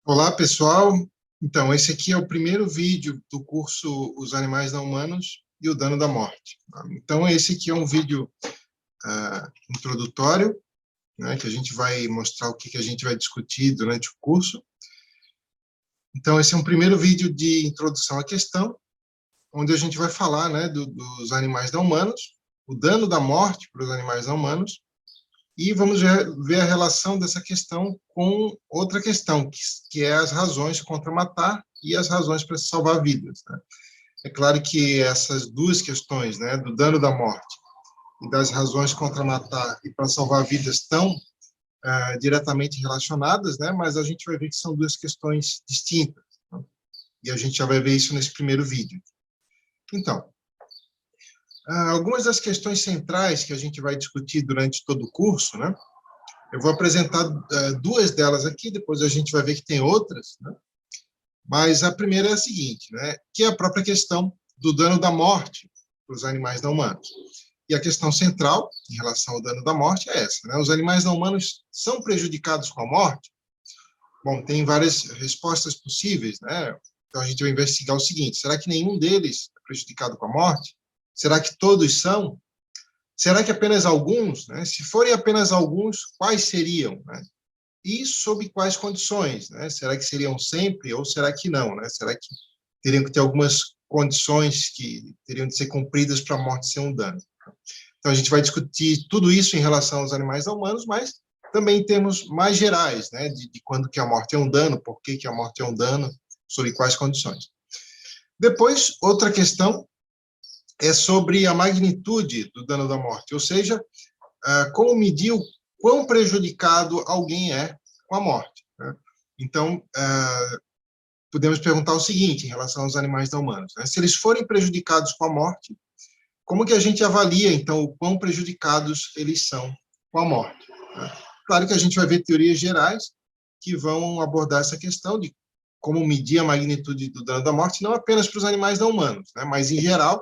Olá, pessoal. Então, esse aqui é o primeiro vídeo do curso Os Animais Não Humanos e o Dano da Morte. Então, esse aqui é um vídeo introdutório, né, que a gente vai mostrar o que a gente vai discutir durante o curso. Então, esse é um primeiro vídeo de introdução à questão, onde a gente vai falar, né, dos animais não humanos, o dano da morte para os animais não humanos, e vamos ver a relação dessa questão com outra questão, que é as razões contra matar e as razões para salvar vidas, né? É claro que essas duas questões, né, do dano da morte e das razões contra matar e para salvar vidas, estão diretamente relacionadas, né, mas a gente vai ver que são duas questões distintas, né? E a gente já vai ver isso nesse primeiro vídeo. Então, algumas das questões centrais que a gente vai discutir durante todo o curso, né? Eu vou apresentar duas delas aqui, depois a gente vai ver que tem outras, né? Mas a primeira é a seguinte, né? Que é a própria questão do dano da morte para os animais não humanos. E a questão central em relação ao dano da morte é essa, né? Os animais não humanos são prejudicados com a morte? Bom, tem várias respostas possíveis, né? Então a gente vai investigar o seguinte: será que nenhum deles é prejudicado com a morte? Será que todos são? Será que apenas alguns, né? Se forem apenas alguns, quais seriam, né? E sob quais condições, né? Será que seriam sempre ou será que não, né? Será que teriam que ter algumas condições que teriam de ser cumpridas para a morte ser um dano? Então a gente vai discutir tudo isso em relação aos animais não humanos, mas também em termos mais gerais, né? De quando que a morte é um dano, por que a morte é um dano, sob quais condições. Depois, outra questão é sobre a magnitude do dano da morte, ou seja, como medir o quão prejudicado alguém é com a morte, né? Então, podemos perguntar o seguinte em relação aos animais não humanos, né? Se eles forem prejudicados com a morte, como que a gente avalia, então, o quão prejudicados eles são com a morte, né? Claro que a gente vai ver teorias gerais que vão abordar essa questão de como medir a magnitude do dano da morte, não apenas para os animais não humanos, né, mas em geral,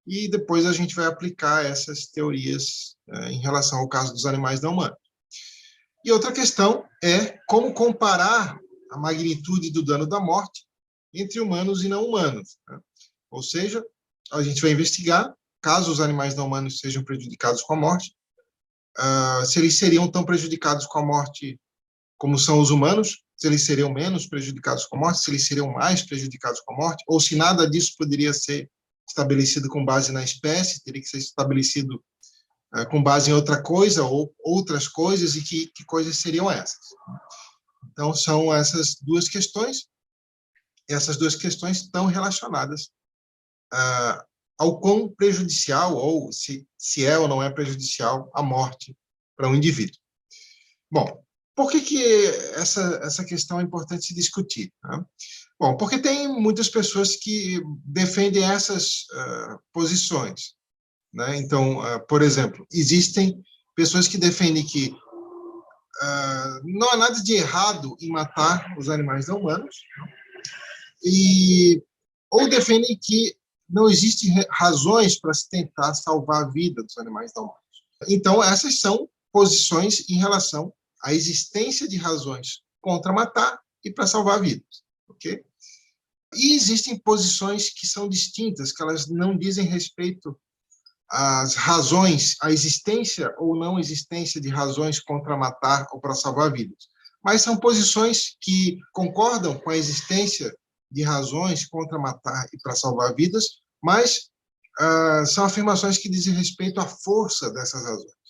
e depois a gente vai aplicar essas teorias em relação ao caso dos animais não humanos. E outra questão é como comparar a magnitude do dano da morte entre humanos e não humanos, né? Ou seja, a gente vai investigar, caso os animais não humanos sejam prejudicados com a morte, se eles seriam tão prejudicados com a morte como são os humanos, se eles seriam menos prejudicados com a morte, se eles seriam mais prejudicados com a morte, ou se nada disso poderia ser estabelecido com base na espécie, teria que ser estabelecido com base em outra coisa ou outras coisas, e que coisas seriam essas. Então, são essas duas questões. Essas duas questões estão relacionadas ao quão prejudicial, ou se é ou não é prejudicial, a morte para um indivíduo. Bom, por que essa questão é importante se discutir, né? Bom, porque tem muitas pessoas que defendem essas posições, né? Então, por exemplo, existem pessoas que defendem que não há nada de errado em matar os animais não humanos, ou defendem que não existem razões para se tentar salvar a vida dos animais não humanos. Então, essas são posições em relação à existência de razões contra matar e para salvar vidas, ok? E existem posições que são distintas, que elas não dizem respeito às razões, à existência ou não existência de razões contra matar ou para salvar vidas, mas são posições que concordam com a existência de razões contra matar e para salvar vidas, mas são afirmações que dizem respeito à força dessas razões.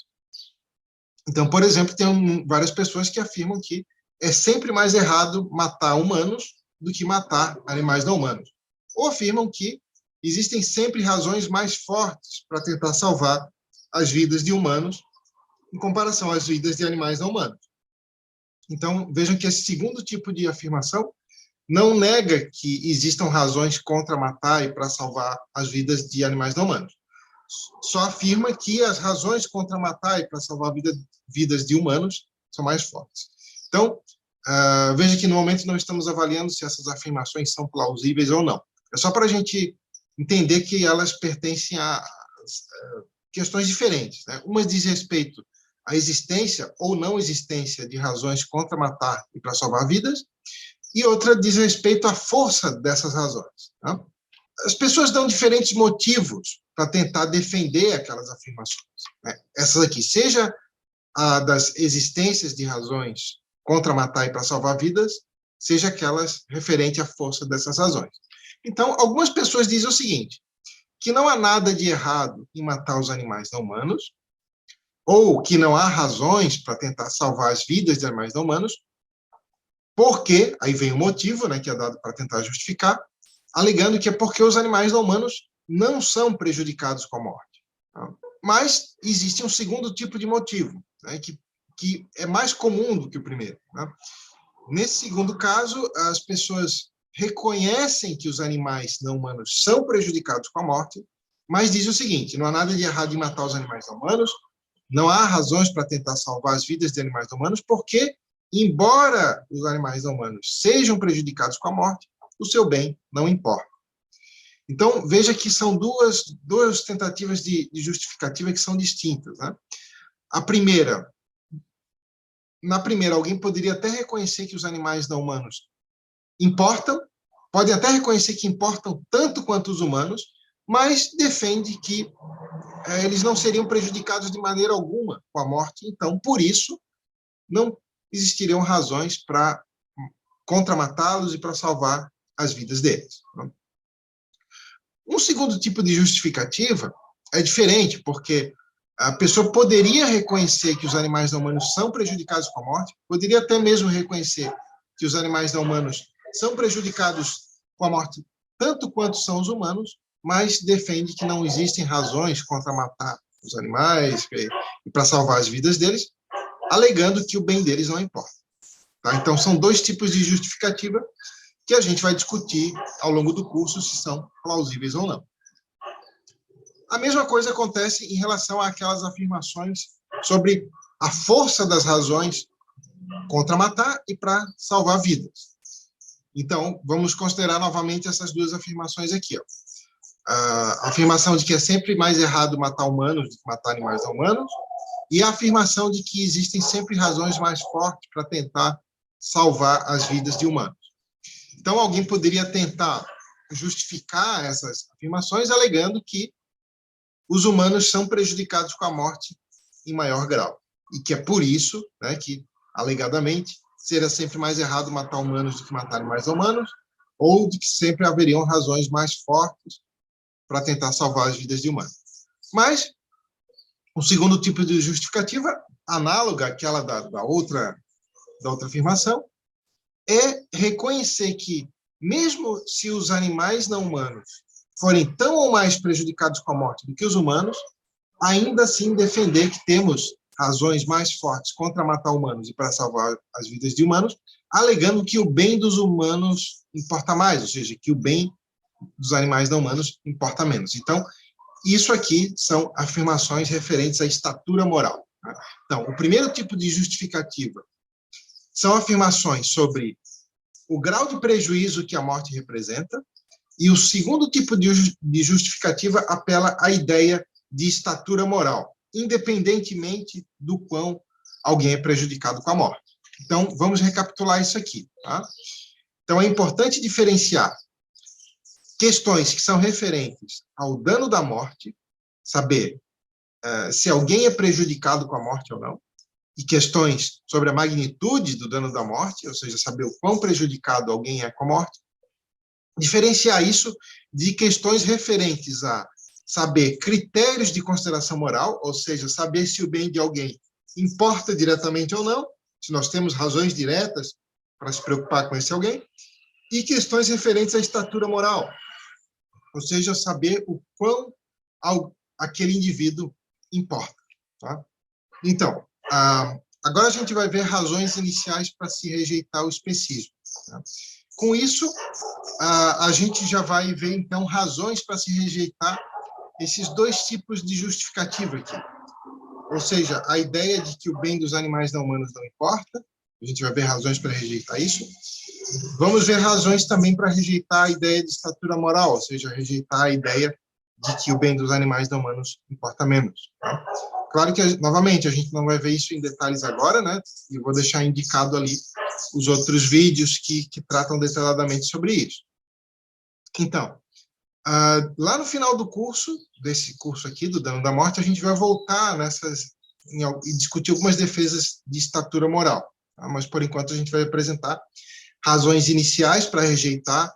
Então, por exemplo, tem várias pessoas que afirmam que é sempre mais errado matar humanos do que matar animais não humanos. Ou afirmam que existem sempre razões mais fortes para tentar salvar as vidas de humanos em comparação às vidas de animais não humanos. Então, vejam que esse segundo tipo de afirmação não nega que existam razões contra matar e para salvar as vidas de animais não humanos. Só afirma que as razões contra matar e para salvar vidas de humanos são mais fortes. Então, veja que no momento não estamos avaliando se essas afirmações são plausíveis ou não. É só para a gente entender que elas pertencem a questões diferentes, né? Uma diz respeito à existência ou não existência de razões contra matar e para salvar vidas, e outra diz respeito à força dessas razões. Tá? As pessoas dão diferentes motivos para tentar defender aquelas afirmações, né? Essas aqui, seja a das existências de razões contra matar e para salvar vidas, seja aquelas referente à força dessas razões. Então, algumas pessoas dizem o seguinte, que não há nada de errado em matar os animais não humanos, ou que não há razões para tentar salvar as vidas de animais não humanos, porque, aí vem o motivo, né, que é dado para tentar justificar, alegando que é porque os animais não humanos não são prejudicados com a morte. Tá? Mas existe um segundo tipo de motivo, né, que é mais comum do que o primeiro. Né? Nesse segundo caso, as pessoas reconhecem que os animais não humanos são prejudicados com a morte, mas dizem o seguinte, não há nada de errado em matar os animais não humanos, não há razões para tentar salvar as vidas de animais não humanos, porque, embora os animais não humanos sejam prejudicados com a morte, o seu bem não importa. Então, veja que são duas tentativas de justificativa que são distintas. Né? Na primeira, alguém poderia até reconhecer que os animais não humanos importam, pode até reconhecer que importam tanto quanto os humanos, mas defende que eles não seriam prejudicados de maneira alguma com a morte, então, por isso, não existiriam razões para contra-matá-los e para salvar as vidas deles. Um segundo tipo de justificativa é diferente, porque a pessoa poderia reconhecer que os animais não humanos são prejudicados com a morte, poderia até mesmo reconhecer que os animais não humanos são prejudicados com a morte tanto quanto são os humanos, mas defende que não existem razões contra matar os animais e para salvar as vidas deles, alegando que o bem deles não importa. Tá? Então, são dois tipos de justificativa que a gente vai discutir ao longo do curso se são plausíveis ou não. A mesma coisa acontece em relação àquelas afirmações sobre a força das razões contra matar e para salvar vidas. Então, vamos considerar novamente essas duas afirmações aqui. Ó. A afirmação de que é sempre mais errado matar humanos do que matar animais não humanos, e a afirmação de que existem sempre razões mais fortes para tentar salvar as vidas de humanos. Então, alguém poderia tentar justificar essas afirmações alegando que os humanos são prejudicados com a morte em maior grau, e que é por isso, né, que, alegadamente, seria sempre mais errado matar humanos do que matar animais humanos, ou de que sempre haveriam razões mais fortes para tentar salvar as vidas de humanos. Mas, o segundo tipo de justificativa, análoga àquela da outra afirmação, é reconhecer que, mesmo se os animais não humanos forem tão ou mais prejudicados com a morte do que os humanos, ainda assim defender que temos razões mais fortes contra matar humanos e para salvar as vidas de humanos, alegando que o bem dos humanos importa mais, ou seja, que o bem dos animais não humanos importa menos. Então, isso aqui são afirmações referentes à estatura moral. Né? Então, o primeiro tipo de justificativa são afirmações sobre o grau de prejuízo que a morte representa, e o segundo tipo de justificativa apela à ideia de estatura moral, independentemente do quão alguém é prejudicado com a morte. Então, vamos recapitular isso aqui. Tá? Então, é importante diferenciar questões que são referentes ao dano da morte, saber se alguém é prejudicado com a morte ou não, e questões sobre a magnitude do dano da morte, ou seja, saber o quão prejudicado alguém é com a morte, diferenciar isso de questões referentes a saber critérios de consideração moral, ou seja, saber se o bem de alguém importa diretamente ou não, se nós temos razões diretas para se preocupar com esse alguém, e questões referentes à estatura moral, ou seja, saber o quão aquele indivíduo importa. Tá? Então, agora a gente vai ver razões iniciais para se rejeitar o especismo. Tá? Com isso, a gente já vai ver, então, razões para se rejeitar esses dois tipos de justificativa aqui. Ou seja, a ideia de que o bem dos animais não humanos não importa, a gente vai ver razões para rejeitar isso. Vamos ver razões também para rejeitar a ideia de estatura moral, ou seja, rejeitar a ideia de que o bem dos animais não humanos importa menos. Tá? Claro que, novamente, a gente não vai ver isso em detalhes agora, né? E vou deixar indicado ali os outros vídeos que tratam detalhadamente sobre isso. Então, lá no final do curso, desse curso aqui, do Dano da Morte, a gente vai voltar e discutir algumas defesas de estatura moral. Tá? Mas, por enquanto, a gente vai apresentar razões iniciais para rejeitar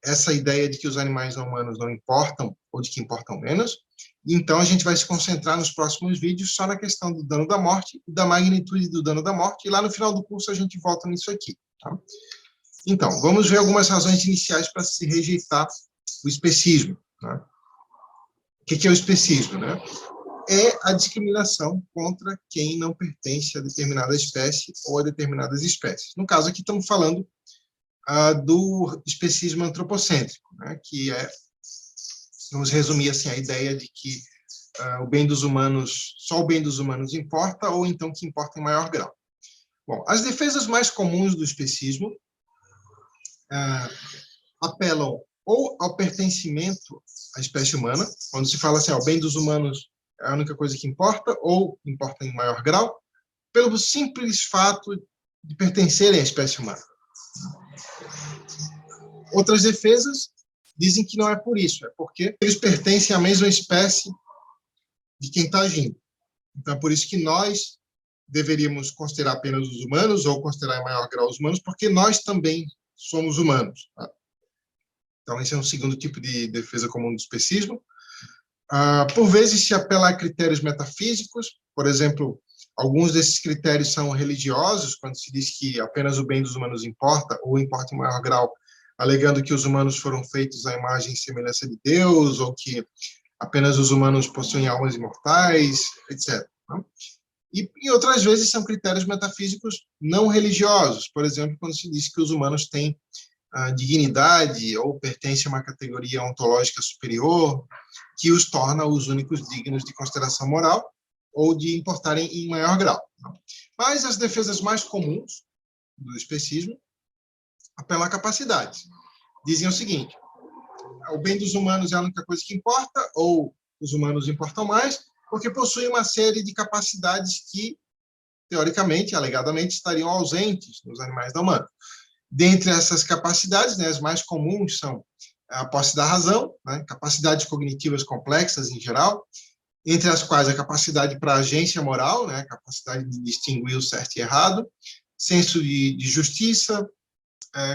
essa ideia de que os animais não humanos não importam, ou de que importam menos. Então, a gente vai se concentrar nos próximos vídeos só na questão do dano da morte e da magnitude do dano da morte, e lá no final do curso a gente volta nisso aqui. Tá? Então, vamos ver algumas razões iniciais para se rejeitar o especismo. Né? O que é o especismo? Né? É a discriminação contra quem não pertence a determinada espécie ou a determinadas espécies. No caso aqui estamos falando do especismo antropocêntrico, né? Que é, vamos resumir assim, a ideia de que o bem dos humanos, só o bem dos humanos importa, ou então que importa em maior grau. Bom, as defesas mais comuns do especismo apelam ou ao pertencimento à espécie humana, quando se fala assim, o bem dos humanos é a única coisa que importa, ou importa em maior grau, pelo simples fato de pertencerem à espécie humana. Outras defesas dizem que não é por isso, é porque eles pertencem à mesma espécie de quem está agindo. Então, é por isso que nós deveríamos considerar apenas os humanos, ou considerar em maior grau os humanos, porque nós também somos humanos. Tá? Então, esse é um segundo tipo de defesa comum do especismo. Por vezes, se apela a critérios metafísicos, por exemplo, alguns desses critérios são religiosos, quando se diz que apenas o bem dos humanos importa, ou importa em maior grau, alegando que os humanos foram feitos à imagem e semelhança de Deus, ou que apenas os humanos possuem almas imortais, etc. E outras vezes são critérios metafísicos não religiosos, por exemplo, quando se diz que os humanos têm dignidade ou pertencem a uma categoria ontológica superior, que os torna os únicos dignos de consideração moral ou de importarem em maior grau. Mas as defesas mais comuns do especismo apelam à capacidade. Dizem o seguinte: o bem dos humanos é a única coisa que importa, ou os humanos importam mais, porque possuem uma série de capacidades que, teoricamente, alegadamente, estariam ausentes nos animais não humanos. Dentre essas capacidades, né, as mais comuns são a posse da razão, né, capacidades cognitivas complexas em geral, entre as quais a capacidade para agência moral, né, capacidade de distinguir o certo e errado, senso de justiça,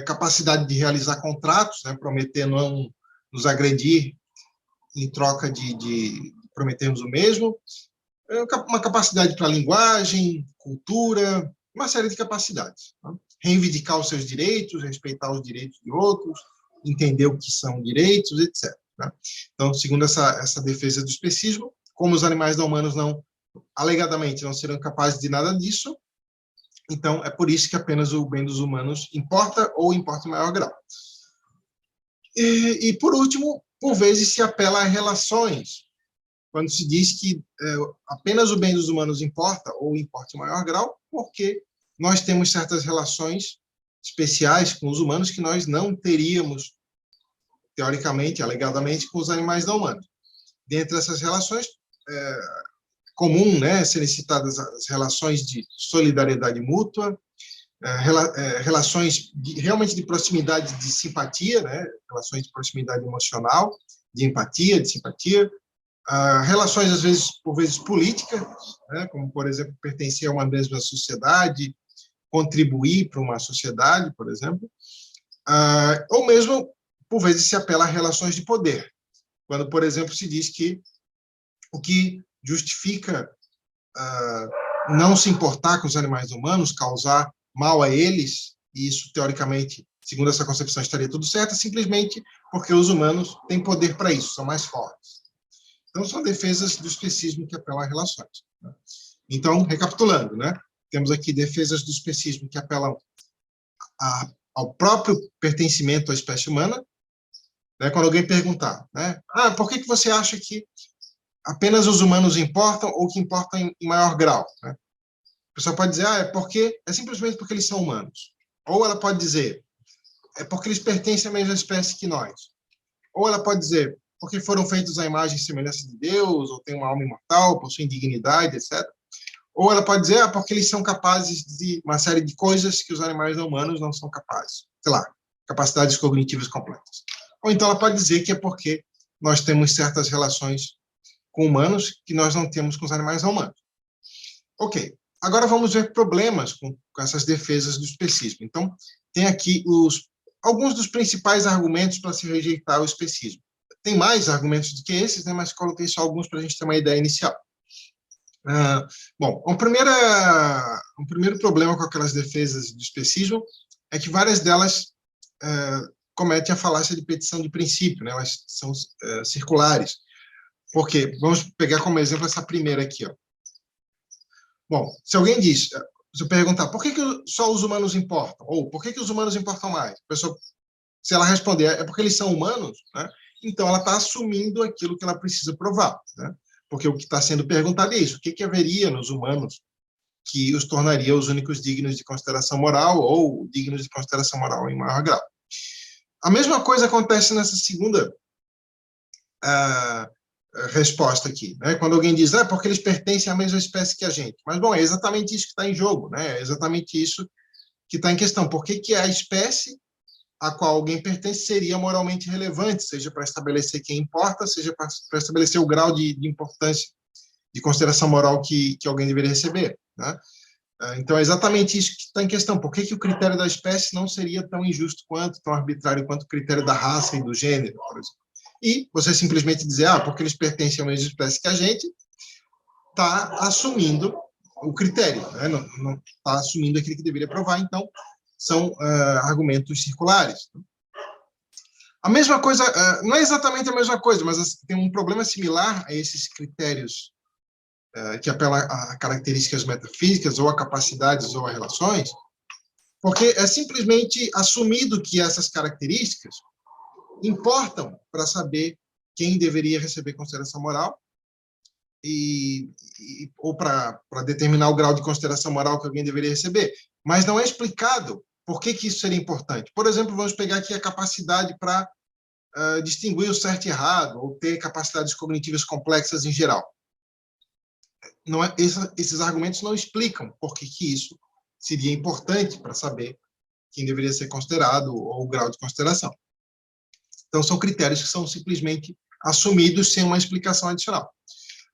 capacidade de realizar contratos, né, prometer não nos agredir em troca de prometermos o mesmo, uma capacidade para linguagem, cultura, uma série de capacidades. Tá? Reivindicar os seus direitos, respeitar os direitos de outros, entender o que são direitos, etc. Tá? Então, segundo essa defesa do especismo, como os animais não humanos alegadamente não serão capazes de nada disso, então é por isso que apenas o bem dos humanos importa, ou importa em maior grau. E por último, por vezes se apela a relações, quando se diz que apenas o bem dos humanos importa, ou importa em maior grau, porque nós temos certas relações especiais com os humanos que nós não teríamos, teoricamente, alegadamente, com os animais não humanos. Dentre essas relações, comum, né, serem citadas as relações de solidariedade mútua, relações realmente de proximidade, de simpatia, né, relações de proximidade emocional, de empatia, de simpatia, relações, às vezes, por vezes, políticas, né, como, por exemplo, pertencer a uma mesma sociedade, contribuir para uma sociedade, por exemplo, ou mesmo, por vezes, se apela a relações de poder, quando, por exemplo, se diz que o que justifica não se importar com os animais humanos, causar mal a eles, e isso, teoricamente, segundo essa concepção, estaria tudo certo, simplesmente porque os humanos têm poder para isso, são mais fortes. Então, são defesas do especismo que apelam a relações. Né? Então, recapitulando, né? Temos aqui defesas do especismo que apelam ao próprio pertencimento à espécie humana. Né? Quando alguém perguntar, né? Por que você acha que apenas os humanos importam, ou que importam em maior grau? Né? A pessoa pode dizer, é simplesmente porque eles são humanos. Ou ela pode dizer, é porque eles pertencem à mesma espécie que nós. Ou ela pode dizer, porque foram feitos à imagem e semelhança de Deus, ou têm uma alma imortal, possuem dignidade, etc. Ou ela pode dizer, porque eles são capazes de uma série de coisas que os animais não humanos não são capazes. Sei lá, capacidades cognitivas completas. Ou então ela pode dizer que é porque nós temos certas relações com humanos que nós não temos com os animais não humanos. Ok. Agora vamos ver problemas com essas defesas do especismo. Então, tem aqui alguns dos principais argumentos para se rejeitar o especismo. Tem mais argumentos do que esses, né, mas coloquei só alguns para a gente ter uma ideia inicial. Bom, um primeiro problema com aquelas defesas do especismo é que várias delas cometem a falácia de petição de princípio, né? Elas são circulares. Por quê? Vamos pegar como exemplo essa primeira aqui. Ó. Bom, se alguém diz, se eu perguntar por que só os humanos importam, ou por que os humanos importam mais, a pessoa, se ela responder é porque eles são humanos, né? Então ela está assumindo aquilo que ela precisa provar, né? Porque o que está sendo perguntado é isso, o que haveria nos humanos que os tornaria os únicos dignos de consideração moral ou dignos de consideração moral em maior grau. A mesma coisa acontece nessa segunda resposta aqui, né? Quando alguém diz, porque eles pertencem à mesma espécie que a gente. Mas, bom, é exatamente isso que está em jogo, né? É exatamente isso que está em questão. Por que a espécie a qual alguém pertence seria moralmente relevante, seja para estabelecer quem importa, seja para estabelecer o grau de importância, de consideração moral que alguém deveria receber, né? Então, é exatamente isso que está em questão. Por que o critério da espécie não seria tão injusto quanto, tão arbitrário quanto o critério da raça e do gênero, por exemplo? E você simplesmente dizer, porque eles pertencem à mesma espécie que a gente, está assumindo o critério, né? Não está assumindo aquilo que deveria provar, então são argumentos circulares. A mesma coisa, não é exatamente a mesma coisa, mas tem um problema similar a esses critérios que apela a características metafísicas, ou a capacidades, ou a relações, porque é simplesmente assumido que essas características importam para saber quem deveria receber consideração moral ou para determinar o grau de consideração moral que alguém deveria receber. Mas não é explicado por que isso seria importante. Por exemplo, vamos pegar aqui a capacidade para distinguir o certo e errado, ou ter capacidades cognitivas complexas em geral. Não é, esses argumentos não explicam por que isso seria importante para saber quem deveria ser considerado ou o grau de consideração. Então, são critérios que são simplesmente assumidos sem uma explicação adicional.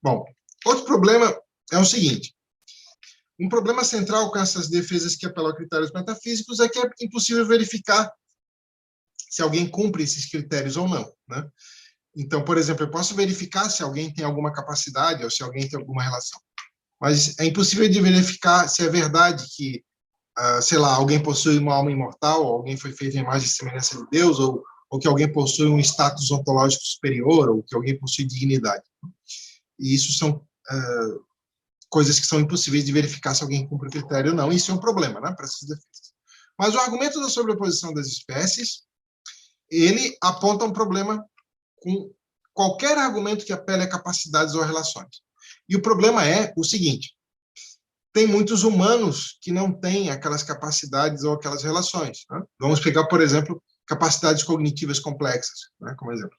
Bom, outro problema é o seguinte. Um problema central com essas defesas que apelam a critérios metafísicos é que é impossível verificar se alguém cumpre esses critérios ou não, né? Então, por exemplo, eu posso verificar se alguém tem alguma capacidade ou se alguém tem alguma relação, mas é impossível de verificar se é verdade que, sei lá, alguém possui uma alma imortal, ou alguém foi feito em imagem e semelhança de Deus, ou que alguém possui um status ontológico superior, ou que alguém possui dignidade. E isso são coisas que são impossíveis de verificar se alguém cumpre o critério ou não. Isso é um problema, né, para essas defesas. Mas o argumento da sobreposição das espécies, ele aponta um problema com qualquer argumento que apele a capacidades ou a relações. E o problema é o seguinte: tem muitos humanos que não têm aquelas capacidades ou aquelas relações, né? Vamos pegar, por exemplo, capacidades cognitivas complexas, né, como exemplo.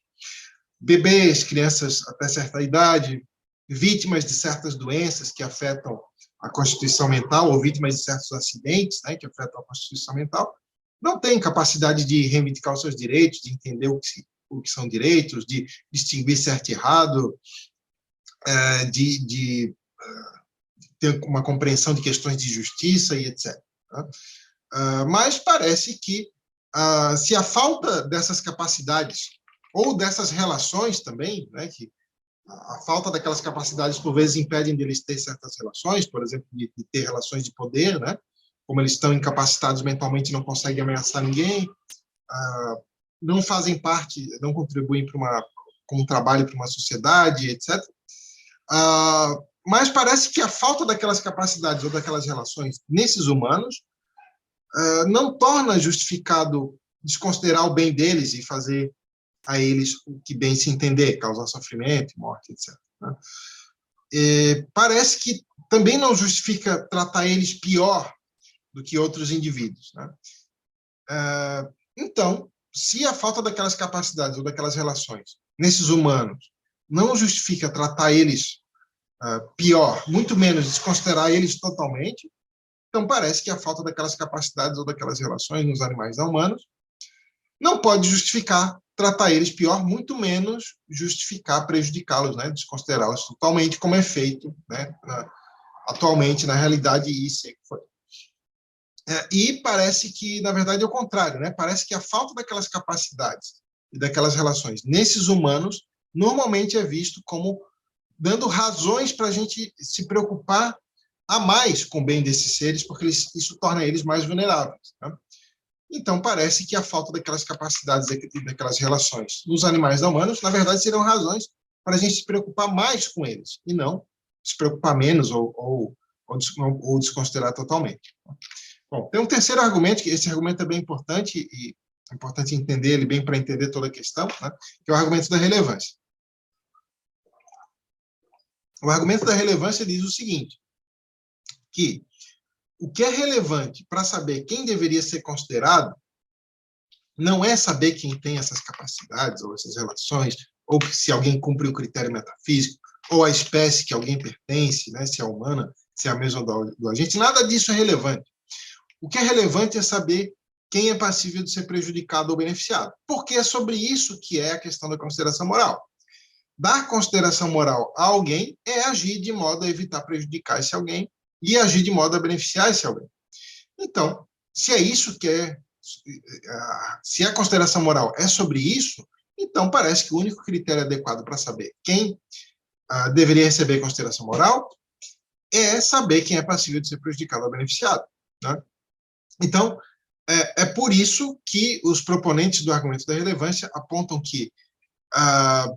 Bebês, crianças até certa idade, vítimas de certas doenças que afetam a constituição mental, ou vítimas de certos acidentes, né, que afetam a constituição mental, não têm capacidade de reivindicar os seus direitos, de entender o que são direitos, de distinguir certo e errado, de ter uma compreensão de questões de justiça e etc. Mas parece que, se a falta dessas capacidades, ou dessas relações também, né, que a falta daquelas capacidades, por vezes, impedem deles ter certas relações, por exemplo, de ter relações de poder, né, como eles estão incapacitados mentalmente, não conseguem ameaçar ninguém, não fazem parte, não contribuem como trabalho para uma sociedade, etc. Mas parece que a falta daquelas capacidades ou daquelas relações nesses humanos não torna justificado desconsiderar o bem deles e fazer a eles o que bem se entender, causar sofrimento, morte, etc. Né? Parece que também não justifica tratar eles pior do que outros indivíduos. Né? Então, se a falta daquelas capacidades ou daquelas relações nesses humanos não justifica tratar eles pior, muito menos desconsiderar eles totalmente. Então, parece que a falta daquelas capacidades ou daquelas relações nos animais não humanos não pode justificar tratar eles pior, muito menos justificar prejudicá-los, né, desconsiderá-los totalmente, como é feito, né, atualmente, na realidade, isso foi. E parece que, na verdade, é o contrário, né? Parece que a falta daquelas capacidades e daquelas relações nesses humanos normalmente é visto como dando razões para a gente se preocupar a mais com o bem desses seres, porque isso torna eles mais vulneráveis, né? Então, parece que a falta daquelas capacidades, daquelas relações nos animais não humanos, na verdade, seriam razões para a gente se preocupar mais com eles, e não se preocupar menos ou desconsiderar totalmente. Bom, tem um terceiro argumento, que esse argumento é bem importante, e é importante entender ele bem para entender toda a questão, né, que é o argumento da relevância. O argumento da relevância diz o seguinte, que o que é relevante para saber quem deveria ser considerado não é saber quem tem essas capacidades ou essas relações, ou se alguém cumpre o critério metafísico, ou a espécie que alguém pertence, né, se é humana, se é a mesma do agente. Nada disso é relevante. O que é relevante é saber quem é passível de ser prejudicado ou beneficiado, porque é sobre isso que é a questão da consideração moral. Dar consideração moral a alguém é agir de modo a evitar prejudicar esse alguém e agir de modo a beneficiar esse alguém. Então, se é isso que é, se a consideração moral é sobre isso, então parece que o único critério adequado para saber quem deveria receber consideração moral é saber quem é passível de ser prejudicado ou beneficiado, né? Então, é por isso que os proponentes do argumento da relevância apontam que a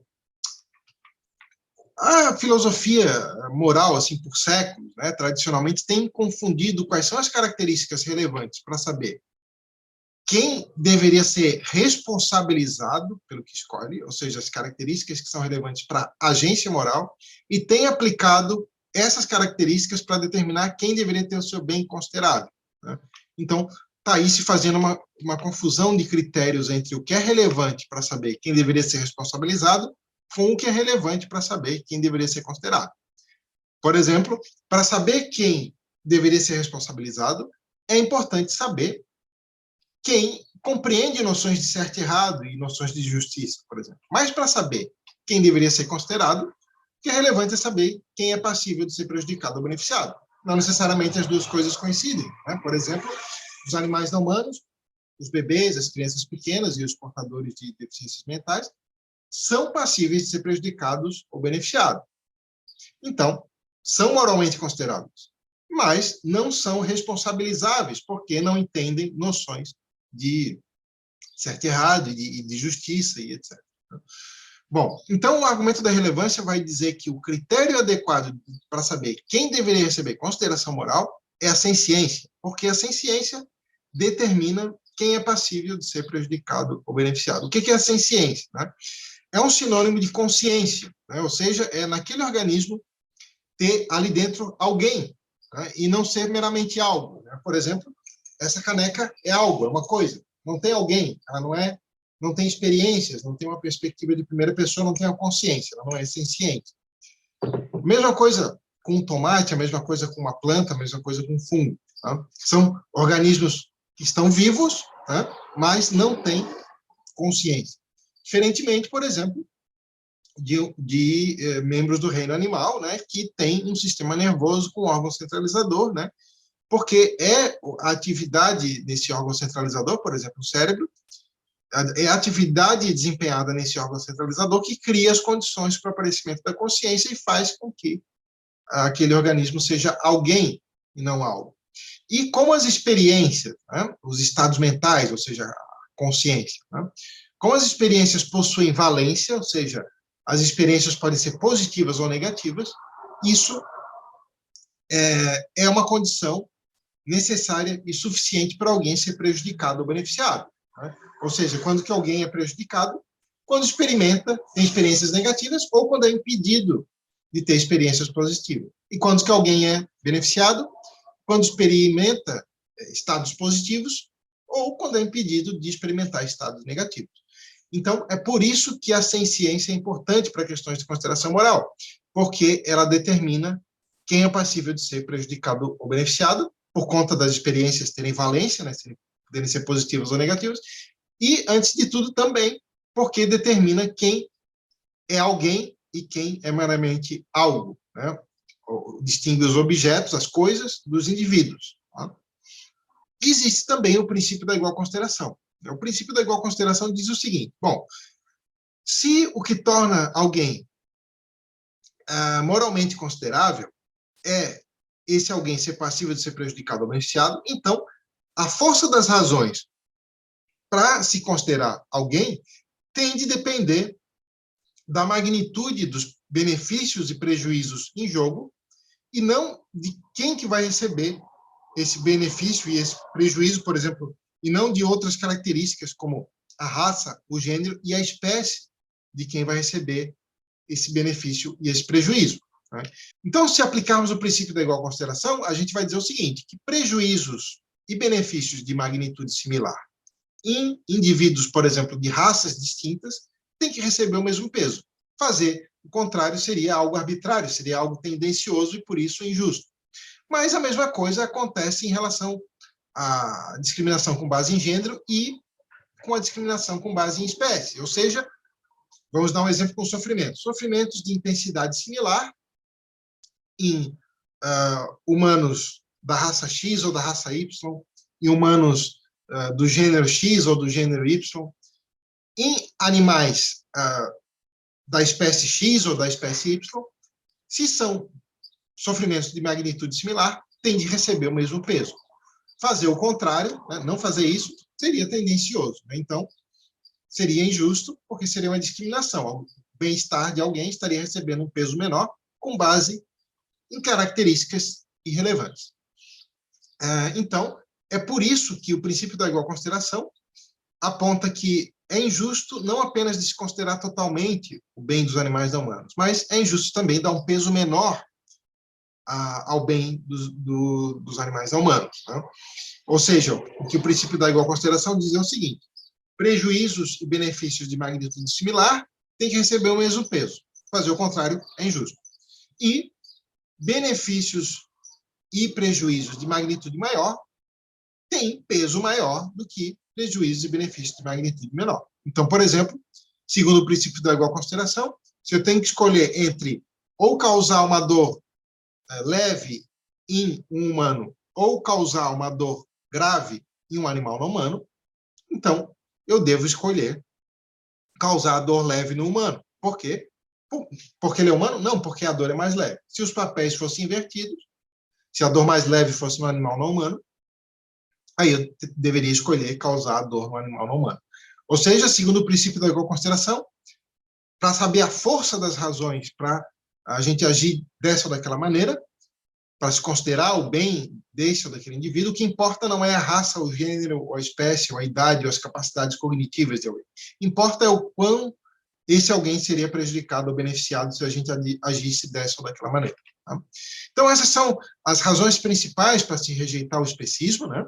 filosofia moral, assim, por séculos, né, tradicionalmente, tem confundido quais são as características relevantes para saber quem deveria ser responsabilizado pelo que escolhe, ou seja, as características que são relevantes para a agência moral, e tem aplicado essas características para determinar quem deveria ter o seu bem considerado, né? Então, está aí se fazendo uma confusão de critérios entre o que é relevante para saber quem deveria ser responsabilizado com o que é relevante para saber quem deveria ser considerado. Por exemplo, para saber quem deveria ser responsabilizado, é importante saber quem compreende noções de certo e errado e noções de justiça, por exemplo. Mas para saber quem deveria ser considerado, o que é relevante é saber quem é passível de ser prejudicado ou beneficiado. Não necessariamente as duas coisas coincidem, né? Por exemplo, os animais não humanos, os bebês, as crianças pequenas e os portadores de deficiências mentais são passíveis de ser prejudicados ou beneficiados. Então, são moralmente considerados, mas não são responsabilizáveis, porque não entendem noções de certo e errado, e de justiça e etc. Bom, então o argumento da relevância vai dizer que o critério adequado para saber quem deveria receber consideração moral é a senciência, porque a senciência determina quem é passível de ser prejudicado ou beneficiado. O que é a senciência, né? É um sinônimo de consciência, né? Ou seja, é naquele organismo ter ali dentro alguém, né? E não ser meramente algo, né? Por exemplo, essa caneca é algo, é uma coisa, não tem alguém, ela não tem experiências, não tem uma perspectiva de primeira pessoa, não tem a consciência, ela não é senciente. Mesma coisa com um tomate, a mesma coisa com uma planta, a mesma coisa com um fungo, tá? São organismos que estão vivos, tá? Mas não têm consciência. Diferentemente, por exemplo, de membros do reino animal, né, que tem um sistema nervoso com órgão centralizador, né, porque é a atividade desse órgão centralizador, por exemplo, o cérebro, é a atividade desempenhada nesse órgão centralizador que cria as condições para o aparecimento da consciência e faz com que aquele organismo seja alguém e não algo. E como as experiências, né, os estados mentais, ou seja, a consciência, né, como as experiências possuem valência, ou seja, as experiências podem ser positivas ou negativas, isso é uma condição necessária e suficiente para alguém ser prejudicado ou beneficiado, né? Ou seja, quando que alguém é prejudicado? Quando experimenta, tem experiências negativas ou quando é impedido de ter experiências positivas. E quando que alguém é beneficiado? Quando experimenta estados positivos ou quando é impedido de experimentar estados negativos. Então, é por isso que a senciência é importante para questões de consideração moral, porque ela determina quem é passível de ser prejudicado ou beneficiado, por conta das experiências terem valência, né, poderem ser positivas ou negativas, e, antes de tudo, também porque determina quem é alguém e quem é meramente algo, né? Distingue os objetos, as coisas, dos indivíduos. Tá? Existe também o princípio da igual consideração. O princípio da igual consideração diz o seguinte: bom, se o que torna alguém moralmente considerável é esse alguém ser passível de ser prejudicado ou beneficiado, então a força das razões para se considerar alguém tem de depender da magnitude dos benefícios e prejuízos em jogo e não de quem que vai receber esse benefício e esse prejuízo, por exemplo, e não de outras características como a raça, o gênero e a espécie de quem vai receber esse benefício e esse prejuízo. Né? Então, se aplicarmos o princípio da igual consideração, a gente vai dizer o seguinte, que prejuízos e benefícios de magnitude similar em indivíduos, por exemplo, de raças distintas, têm que receber o mesmo peso. Fazer o contrário seria algo arbitrário, seria algo tendencioso e, por isso, injusto. Mas a mesma coisa acontece em relação à discriminação com base em gênero e com a discriminação com base em espécie. Ou seja, vamos dar um exemplo com sofrimento. Sofrimentos de intensidade similar em humanos da raça X ou da raça Y, em humanos do gênero X ou do gênero Y, em animais da espécie X ou da espécie Y, se são sofrimentos de magnitude similar, tem de receber o mesmo peso. Fazer o contrário, né, não fazer isso, seria tendencioso. Né? Então, seria injusto, porque seria uma discriminação. O bem-estar de alguém estaria recebendo um peso menor com base em características irrelevantes. Então, é por isso que o princípio da igual consideração aponta que é injusto não apenas desconsiderar totalmente o bem dos animais não humanos, mas é injusto também dar um peso menor ao bem dos animais não humanos. Né? Ou seja, o que o princípio da igual consideração diz é o seguinte: prejuízos e benefícios de magnitude similar têm que receber o mesmo peso. Fazer o contrário é injusto. E benefícios e prejuízos de magnitude maior têm peso maior do que prejuízos e benefícios de magnitude menor. Então, por exemplo, segundo o princípio da igual consideração, se eu tenho que escolher entre ou causar uma dor leve em um humano ou causar uma dor grave em um animal não humano, então eu devo escolher causar dor leve no humano. Por quê? Porque ele é humano? Não, porque a dor é mais leve. Se os papéis fossem invertidos, se a dor mais leve fosse no animal não humano, aí eu deveria escolher causar a dor no animal não humano. Ou seja, segundo o princípio da igual consideração, para saber a força das razões para a gente agir dessa ou daquela maneira, para se considerar o bem desse ou daquele indivíduo, o que importa não é a raça, o gênero, ou a espécie, ou a idade, ou as capacidades cognitivas de alguém. Importa é o quão esse alguém seria prejudicado ou beneficiado se a gente agisse dessa ou daquela maneira. Tá? Então, essas são as razões principais para se rejeitar o especismo, né?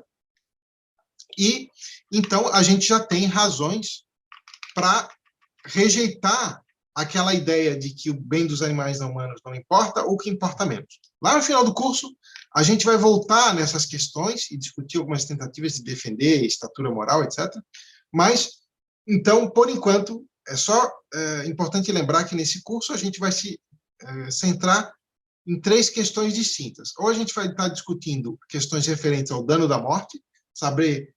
E, então, a gente já tem razões para rejeitar aquela ideia de que o bem dos animais não humanos não importa, ou que importa menos. Lá no final do curso, a gente vai voltar nessas questões e discutir algumas tentativas de defender estatura moral, etc. Mas, então, por enquanto, é só importante lembrar que nesse curso a gente vai se centrar em 3 questões distintas. Ou a gente vai estar discutindo questões referentes ao dano da morte, saber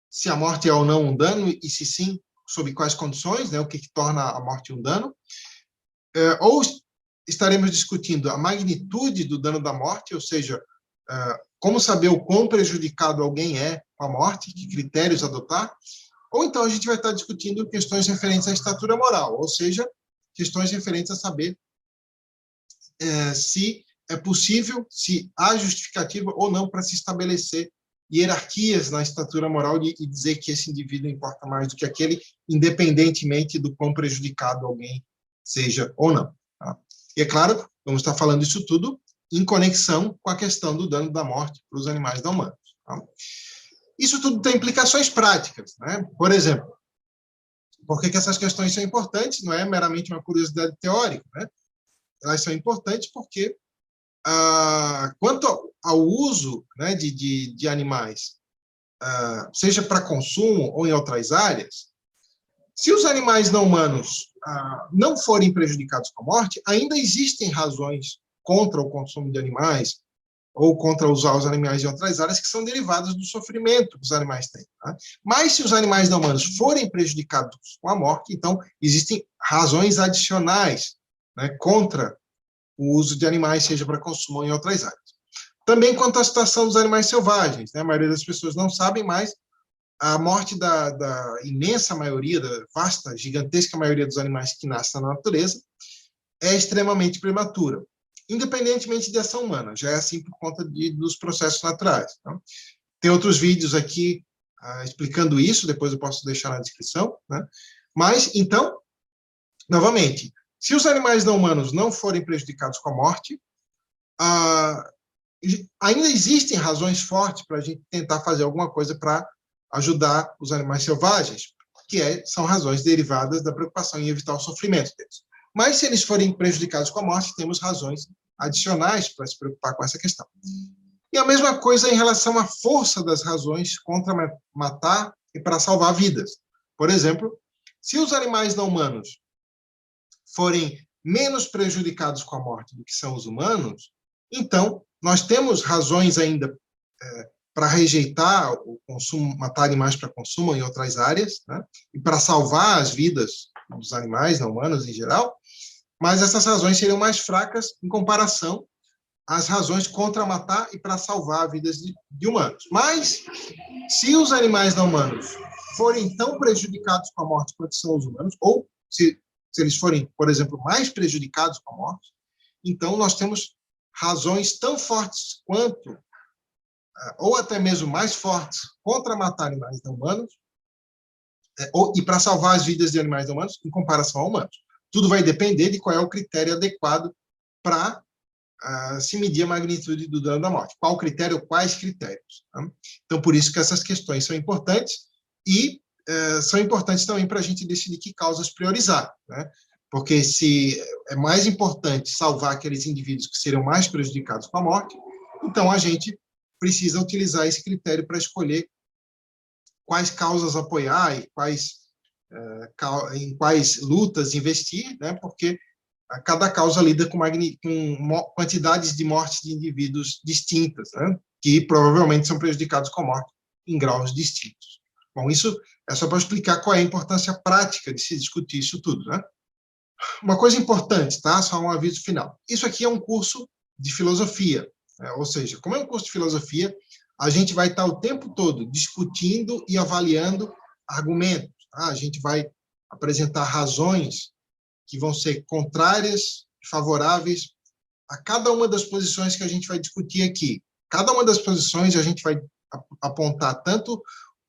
se a morte é ou não um dano, e se sim, sob quais condições, né, o que torna a morte um dano, ou estaremos discutindo a magnitude do dano da morte, ou seja, como saber o quão prejudicado alguém é com a morte, que critérios adotar, ou então a gente vai estar discutindo questões referentes à estatura moral, ou seja, questões referentes a saber se é possível, se há justificativa ou não para se estabelecer hierarquias na estatura moral e dizer que esse indivíduo importa mais do que aquele, independentemente do quão prejudicado alguém seja ou não. Tá? E, é claro, vamos estar falando isso tudo em conexão com a questão do dano da morte para os animais não humanos. Tá? Isso tudo tem implicações práticas. Né? Por exemplo, por que essas questões são importantes? Não é meramente uma curiosidade teórica. Né? elas são importantes porque, quanto ao uso, né, de animais, seja para consumo ou em outras áreas, se os animais não humanos não forem prejudicados com a morte, ainda existem razões contra o consumo de animais ou contra usar os animais em outras áreas que são derivadas do sofrimento que os animais têm. Tá? Mas se os animais não humanos forem prejudicados com a morte, então existem razões adicionais, né, contra o uso de animais, seja para consumo ou em outras áreas. Também quanto à situação dos animais selvagens, né, a maioria das pessoas não sabem, mas a morte da imensa maioria, da vasta, gigantesca maioria dos animais que nascem na natureza é extremamente prematura, independentemente de ação humana. Já é assim por conta dos processos naturais. Tá? Tem outros vídeos aqui explicando isso, depois eu posso deixar na descrição. Né? Mas, então, novamente, se os animais não humanos não forem prejudicados com a morte, ainda existem razões fortes para a gente tentar fazer alguma coisa para ajudar os animais selvagens, que são razões derivadas da preocupação em evitar o sofrimento deles. Mas, se eles forem prejudicados com a morte, temos razões adicionais para se preocupar com essa questão. E a mesma coisa em relação à força das razões contra matar e para salvar vidas. Por exemplo, se os animais não humanos forem menos prejudicados com a morte do que são os humanos, então nós temos razões ainda para rejeitar o consumo, matar animais para consumo em outras áreas, né? E para salvar as vidas dos animais não humanos em geral, mas essas razões seriam mais fracas em comparação às razões contra matar e para salvar vidas de humanos. Mas, se os animais não humanos forem tão prejudicados com a morte quanto são os humanos, ou se eles forem, por exemplo, mais prejudicados com a morte, então nós temos razões tão fortes quanto, ou até mesmo mais fortes, contra matar animais não humanos, e para salvar as vidas de animais não humanos em comparação a humanos. Tudo vai depender de qual é o critério adequado para se medir a magnitude do dano da morte. Qual critério, quais critérios. Tá? Então, por isso que essas questões são importantes e são importantes também para a gente decidir que causas priorizar. Né? Porque se é mais importante salvar aqueles indivíduos que seriam mais prejudicados com a morte, então a gente precisa utilizar esse critério para escolher quais causas apoiar e em quais lutas investir, né? Porque cada causa lida com quantidades de mortes de indivíduos distintas, né? Que provavelmente são prejudicados com a morte em graus distintos. Bom, isso é só para explicar qual é a importância prática de se discutir isso tudo, né? Uma coisa importante, tá? Só um aviso final. Isso aqui é um curso de filosofia, né? Ou seja, como é um curso de filosofia, a gente vai estar o tempo todo discutindo e avaliando argumentos. Tá? A gente vai apresentar razões que vão ser contrárias, favoráveis a cada uma das posições que a gente vai discutir aqui. Cada uma das posições a gente vai apontar tanto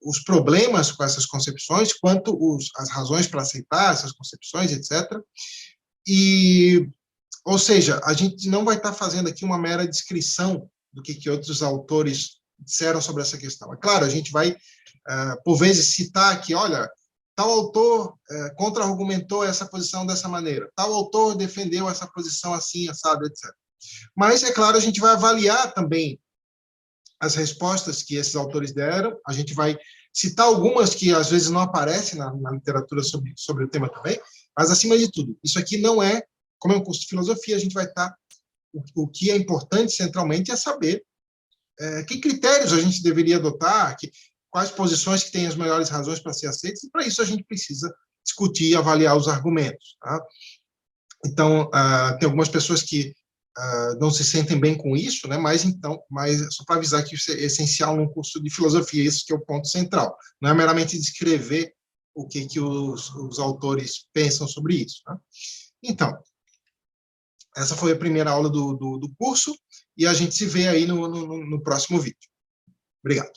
os problemas com essas concepções, quanto as razões para aceitar essas concepções, etc. Ou seja, a gente não vai estar fazendo aqui uma mera descrição do que outros autores disseram sobre essa questão. É claro, a gente vai, por vezes, citar aqui, olha, tal autor contra-argumentou essa posição dessa maneira, tal autor defendeu essa posição assim, assado, etc. Mas, é claro, a gente vai avaliar também as respostas que esses autores deram, a gente vai citar algumas que, às vezes, não aparecem na literatura sobre o tema também, mas, acima de tudo, isso aqui não é, como é um curso de filosofia, a gente vai estar, o que é importante, centralmente, é saber que critérios a gente deveria adotar, quais posições que têm as melhores razões para ser aceitas, e para isso a gente precisa discutir e avaliar os argumentos. Tá? Então, tem algumas pessoas que não se sentem bem com isso, né? Mas só para avisar que isso é essencial num curso de filosofia, isso que é o ponto central. Não é meramente descrever o que os autores pensam sobre isso. Tá? Então, essa foi a primeira aula do curso, e a gente se vê aí no próximo vídeo. Obrigado.